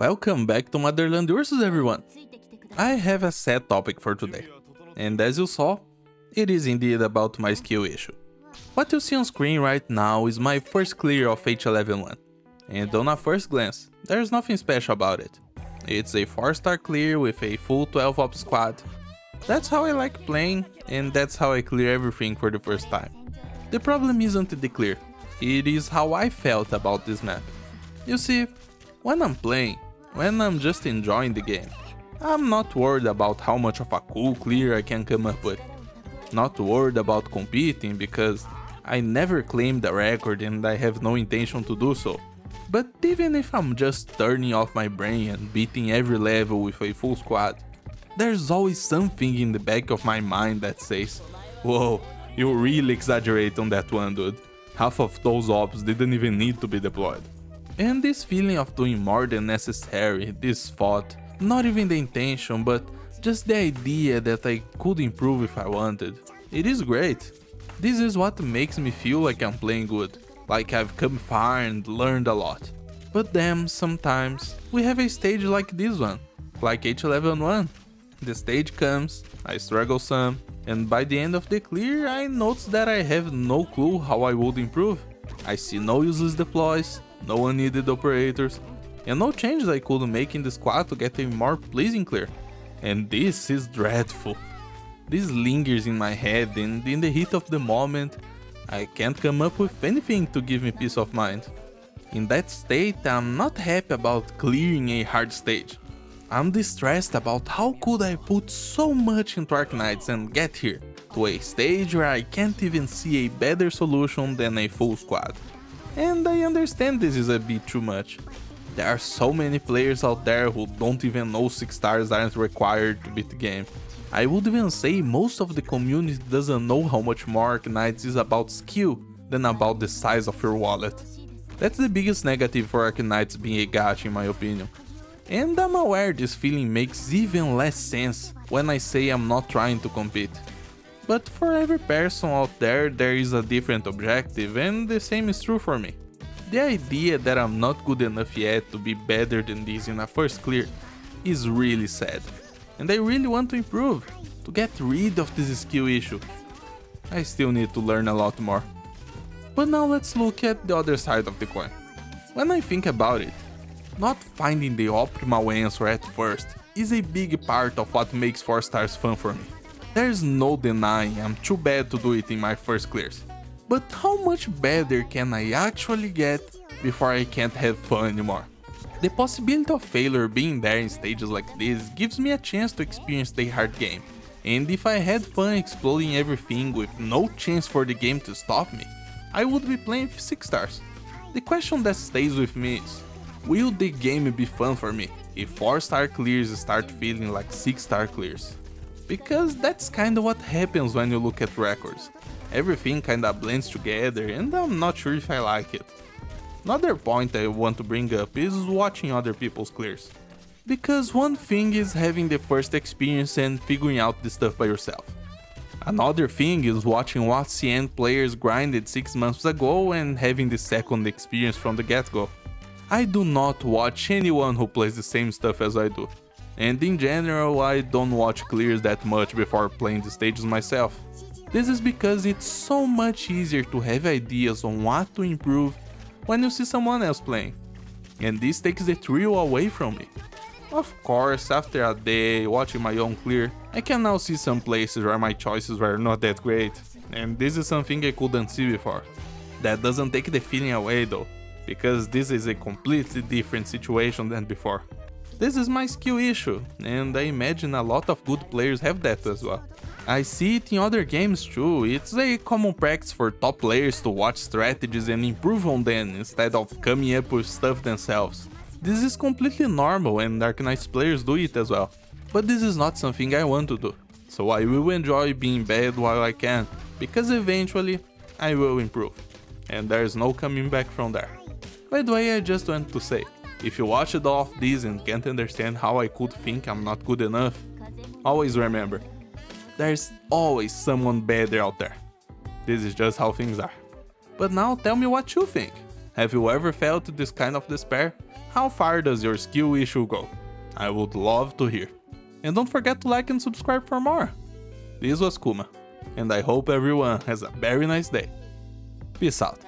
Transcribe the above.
Welcome back to Motherland Ursus, everyone! I have a sad topic for today, and as you saw, it is indeed about my skill issue. What you see on screen right now is my first clear of H11-1, and on a first glance, there's nothing special about it. It's a 4-star clear with a full 12-op squad. That's how I like playing, and that's how I clear everything for the first time. The problem isn't the clear, it is how I felt about this map. You see, when I'm playing, when I'm just enjoying the game, I'm not worried about how much of a cool clear I can come up with. Not worried about competing because I never claimed a record and I have no intention to do so. But even if I'm just turning off my brain and beating every level with a full squad, there's always something in the back of my mind that says, "Whoa, you really exaggerate on that one, dude. Half of those ops didn't even need to be deployed." And this feeling of doing more than necessary, this thought, not even the intention, but just the idea that I could improve if I wanted, it is great. This is what makes me feel like I'm playing good, like I've come far and learned a lot. But then, sometimes, we have a stage like this one, like H11-1. The stage comes, I struggle some, and by the end of the clear I notice that I have no clue how I would improve. I see no useless deploys, no unneeded operators, and no changes I could make in the squad to get a more pleasing clear. And this is dreadful. This lingers in my head, and in the heat of the moment, I can't come up with anything to give me peace of mind. In that state, I'm not happy about clearing a hard stage. I'm distressed about how could I put so much into Arknights and get here, to a stage where I can't even see a better solution than a full squad. And I understand this is a bit too much. There are so many players out there who don't even know 6 stars aren't required to beat the game. I would even say most of the community doesn't know how much more Arknights is about skill than about the size of your wallet. That's the biggest negative for Arknights being a gacha in my opinion. And I'm aware this feeling makes even less sense when I say I'm not trying to compete. But for every person out there is a different objective, and the same is true for me. The idea that I'm not good enough yet to be better than this in a first clear is really sad. And I really want to improve, to get rid of this skill issue. I still need to learn a lot more. But now let's look at the other side of the coin. When I think about it, not finding the optimal answer at first is a big part of what makes 4 stars fun for me. There's no denying I'm too bad to do it in my first clears. But how much better can I actually get before I can't have fun anymore? The possibility of failure being there in stages like this gives me a chance to experience the hard game. And if I had fun exploding everything with no chance for the game to stop me, I would be playing 6 stars. The question that stays with me is, will the game be fun for me if 4-star clears start feeling like 6-star clears? Because that's kinda what happens when you look at records. Everything kinda blends together and I'm not sure if I like it. Another point I want to bring up is watching other people's clears. Because one thing is having the first experience and figuring out the stuff by yourself. Another thing is watching what CN players grinded 6 months ago and having the second experience from the get-go. I do not watch anyone who plays the same stuff as I do. And in general, I don't watch clears that much before playing the stages myself. This is because it's so much easier to have ideas on what to improve when you see someone else playing. And this takes the thrill away from me. Of course, after a day watching my own clear, I can now see some places where my choices were not that great. And this is something I couldn't see before. That doesn't take the feeling away though, because this is a completely different situation than before. This is my skill issue, and I imagine a lot of good players have that as well. I see it in other games too. It's a common practice for top players to watch strategies and improve on them instead of coming up with stuff themselves. This is completely normal and Arknights players do it as well. But this is not something I want to do, so I will enjoy being bad while I can, because eventually I will improve, and there's no coming back from there. By the way, I just want to say, if you watched all of this and can't understand how I could think I'm not good enough, always remember, there's always someone better out there. This is just how things are. But now tell me what you think. Have you ever felt this kind of despair? How far does your skill issue go? I would love to hear. And don't forget to like and subscribe for more. This was Kuma, and I hope everyone has a very nice day. Peace out.